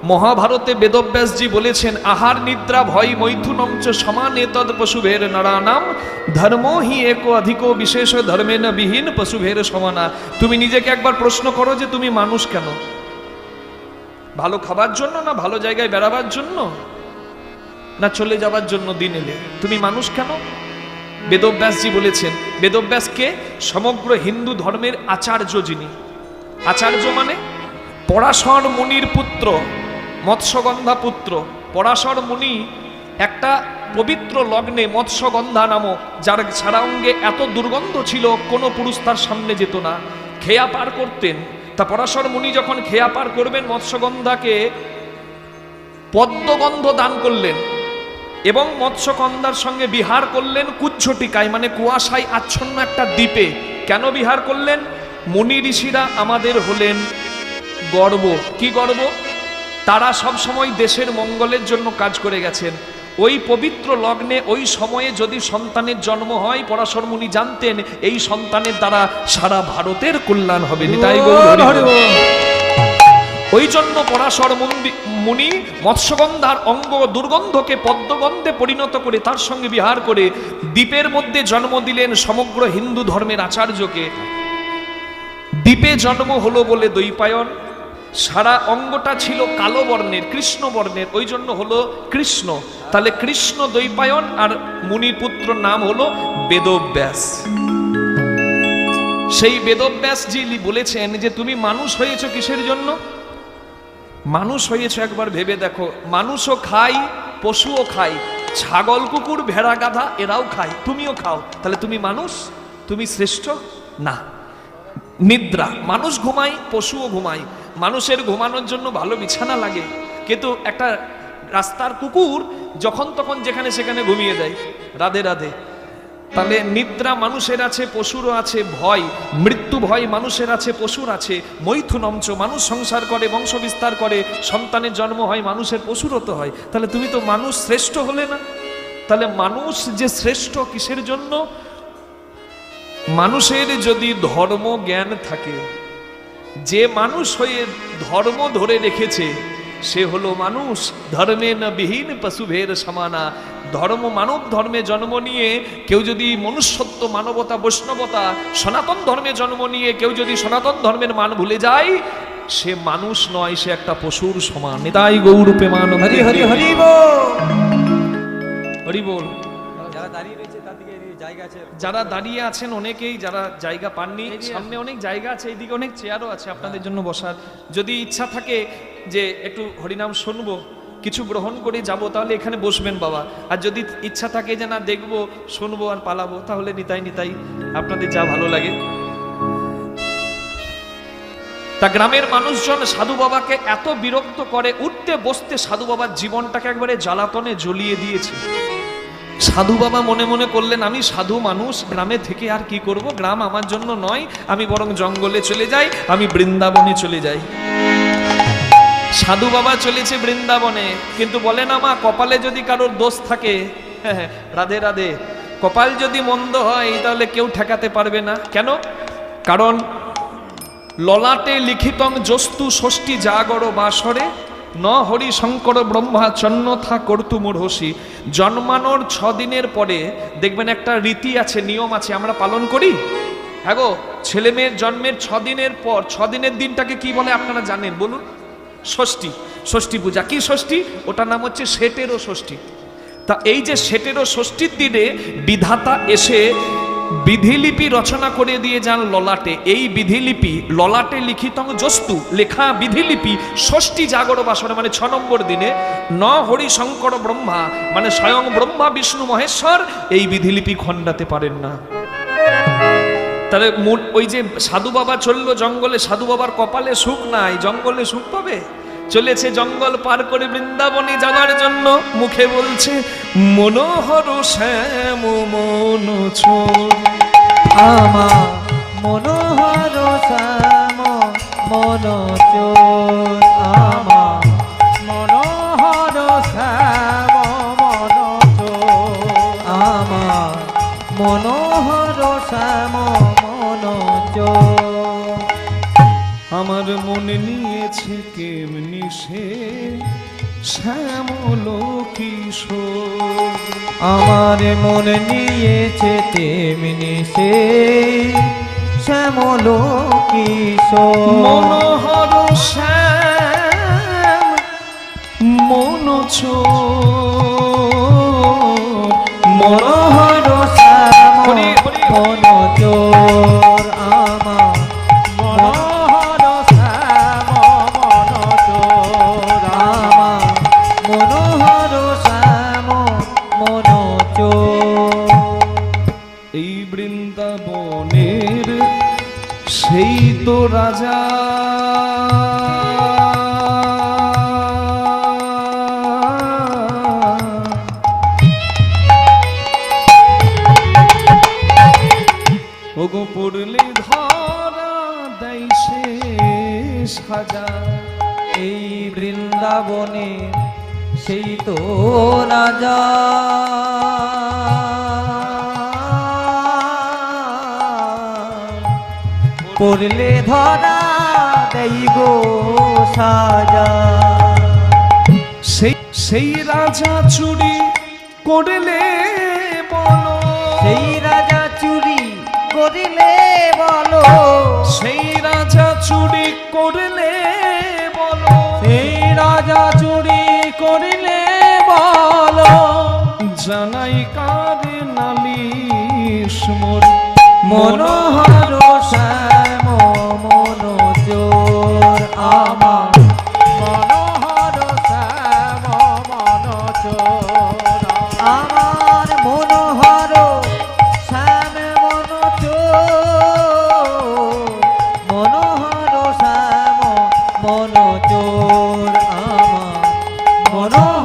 মহাভারতে বেদব্যাসজি বলেছেন, আহার নিদ্রা ভয় মৈথুনম চ সমানে তদ পশুভের নরানাম ধর্ম হি এক অধিক বিশেষ ধর্মে না বিহীন পশুভের সমানা। তুমি নিজেকে একবার প্রশ্ন করো যে তুমি মানুষ কেন? ভালো খাবার জন্য, না ভালো জায়গায় বেড়াবার জন্য, না চলে যাবার জন্য দিন এলে? তুমি মানুষ কেন? বেদব্যাসজি বলেছেন, বেদব্যাসকে সমগ্র হিন্দু ধর্মের আচার্য যিনি। আচার্য মানে পরাশর মুনির পুত্র, মৎস্যগন্ধা পুত্র। পরাশর মুনি একটা পবিত্র লগ্নে মৎস্যগন্ধা নামক, যার সারা অঙ্গে এত দুর্গন্ধ ছিল কোনো পুরুষ তার সামনে যেত না, খেয়া পার করতেন। তা পরাশর মুনি যখন খেয়া পার করবেন, মৎস্যগন্ধাকে পদ্মগন্ধ দান করলেন এবং মৎস্যগন্ধার সঙ্গে বিহার করলেন কুচ্ছটিকায়, মানে কুয়াশায় আচ্ছন্ন একটা দ্বীপে। কেন বিহার করলেন? মুনি ঋষিরা আমাদের হলেন গর্ব। কি গর্ব? তারা সব সময় দেশের মঙ্গলের জন্য কাজ করে গেছেন। ওই পবিত্র লগ্নে ওই সময়ে যদি সন্তানের জন্ম হয়, পরাশর মুনি জানতেন এই সন্তানের দ্বারা সারা ভারতের কল্যাণ হবে। নিতাই গৌর হরি বল। ওই জন্য পরাশর মুনি মৎস্যগন্ধার অঙ্গ দুর্গন্ধকে পদ্মগন্ধে পরিণত করে তার সঙ্গে বিহার করে দ্বীপের মধ্যে জন্ম দিলেন সমগ্র হিন্দু ধর্মের আচার্যকে। দ্বীপে জন্ম হলো বলে দ্বৈপায়ন, সারা অঙ্গটা ছিল কালো বর্ণের, কৃষ্ণ বর্ণের, ওই জন্য হলো কৃষ্ণ। তাহলে কৃষ্ণ দ্বৈপায়ন আর মুনির পুত্র নাম হলো বেদব্যাস। সেই বেদব্যাস জি বলেছেন যে তুমি মানুষ হয়েছ কিসের জন্য? মানুষ হয়েছ একবার ভেবে দেখো, মানুষও খাই, পশুও খাই, ছাগল কুকুর ভেড়া গাধা এরাও খায়, তুমিও খাও, তাহলে তুমি মানুষ? তুমি শ্রেষ্ঠ না। নিদ্রা, মানুষ ঘুমাই, পশুও ঘুমাই। মানুষের ঘুমানোর জন্য ভালো বিছানা লাগে, কিন্তু একটা রাস্তার কুকুর যখন তখন যেখানে সেখানে ঘুমিয়ে দেয়। রাধে রাধে। তাহলে নিদ্রা মানুষের আছে, পশুরও আছে। ভয়, মৃত্যু ভয় মানুষের আছে, পশুর আছে। মৈথুনঞ্চ, মানুষ সংসার করে, বংশ বিস্তার করে, সন্তানের জন্ম হয়, মানুষের পশুরও তো হয়। তাহলে তুমি তো মানুষ শ্রেষ্ঠ হলে না? তাহলে মানুষ যে শ্রেষ্ঠ কিসের জন্য? মানুষের যদি ধর্ম জ্ঞান থাকে, যে মানুষ হয়ে ধর্ম ধরে রেখেছে সে হলো মানুষ। ধর্মে না বিহীন পশুভের সমানা। ধর্ম, মানব ধর্মে জন্ম নিয়ে কেউ যদি মনুষ্যত্ব, মানবতা, বৈষ্ণবতা, সনাতন ধর্মে জন্ম নিয়ে কেউ যদি সনাতন ধর্মের মান ভুলে যায়, সে মানুষ নয়, সে একটা পশুর সমান। নিতাই গৌর প্রেমানন্দে। হরি হরি হরি বল, হরি বল। যারা দাঁড়িয়ে আছেন অনেকেই, যারা জায়গা পাননি, সামনে অনেক জায়গা আছে, এইদিকে অনেক চেয়ারও আছে আপনাদের জন্য বসার। যদি ইচ্ছা থাকে যে একটু হরিনাম শুনবো, কিছু গ্রহণ করে যাব, তাহলে এখানে বসবেন বাবা। আর যদি ইচ্ছা থাকে যে না দেখবো, শুনবো আর পালাবো, তাহলে নিতাই নিতাই, আপনাদের যা ভালো লাগে। তা গ্রামের মানুষজন সাধু বাবাকে এত বিরক্ত করে, উঠতে বসতে সাধু বাবার জীবনটাকে একবারে জ্বালাতনে জ্বলিয়ে দিয়েছে। সাধু বাবা মনে মনে করলেন, আমি সাধু মানুষ, গ্রামে থেকে আর কি করব, গ্রাম আমার জন্য নয়, আমি বরং জঙ্গলে চলে যাই, আমি বৃন্দাবনে চলে যাই। সাধু বাবা চলেছে বৃন্দাবনে, কিন্তু বলে না মা, কপালে যদি কারোর দোষ থাকে, রাধে রাধে, কপাল যদি মন্দ হয় তাহলে কেউ ঠেকাতে পারবে না। কেন? কারণ ললাটে লিখিতং জস্তু ষষ্ঠী জাগর বাসরে ন হরি শঙ্কর ব্রহ্মা চন্নথা কর্তু মূঢ়সী। জন্মানোর 6 দিনের পরে দেখবেন একটা রীতি আছে, নিয়ম আছে, আমরা পালন করি। হ্যাঁ গো, ছেলে মেয়ের জন্মের 6 দিনের পর, 6 দিনের দিনটাকে কি বলে আপনারা জানেন? বলুন। ষষ্ঠী। ষষ্ঠী পূজা। কি ষষ্ঠী? ওটার নাম হচ্ছে ষেটেরও ষষ্ঠী। তা এই যে ষেটেরও ষষ্ঠীর দিনে বিধাতা এসে বিধিলিপি রচনা করে দিয়ে যান ললাটে। এই বিধিলিপি ললাটে লিখিতং জস্তু, লেখা বিধিলিপি ষষ্ঠী জাগর বাসরে, মানে 6 নম্বর দিনে ন হরি শঙ্কর ব্রহ্মা, মানে স্বয়ং ব্রহ্মা বিষ্ণু মহেশ্বর এই বিধিলিপি খণ্ডাতে পারেন না। তাহলে ওই যে সাধু বাবা চললো জঙ্গলে, সাধু বাবার কপালে সুখ নাই, জঙ্গলে সুখ পাবে? চলেছে জঙ্গল পার করে বৃন্দাবনে যাওয়ার জন্য, মুখে বলছে মনোহর শ্যাম মন চোর আমার, মনোহর শ্যাম মন চোর আমার, মনোহর শ্যাম মন চোর আমার, মনোহর শ্যাম মন চোর। আমার মনে নিয়েছে কেমনি সে শ্যামল কিশোর। আমার মন নিয়েছে তেমনি সে শ্যামল কিশোর। মনোহর শ্যাম মনোচোর, মনোহর শ্যাম হরি হরি। মনোচোর আমার মনোহর শ্যাম মনোচোর আমার মনোহর শ্যাম মনোচোর। এই বৃন্দাবনের সেই তো রাজা, ওগো পড়লে ধরা দেয় সে সাজা। এই বৃন্দাবনে সেই তো রাজা, পড়লে ধরা দেই গো সাজা। সেই রাজা চুরি করলে বলো, সেই রাজা চুরি করিলে বলো, সেই রাজা চুরি করলে বলো, সেই রাজা চুরি করিলে বলো, জানাই কারে নালিশ মোর। মনোহর শ্যাম মনোচোর আমার মনোহর শ্যাম মনোচোর আমার মনোহর শ্যাম মনোচোর মনোহর শ্যাম মনোচোর আমার মনোহর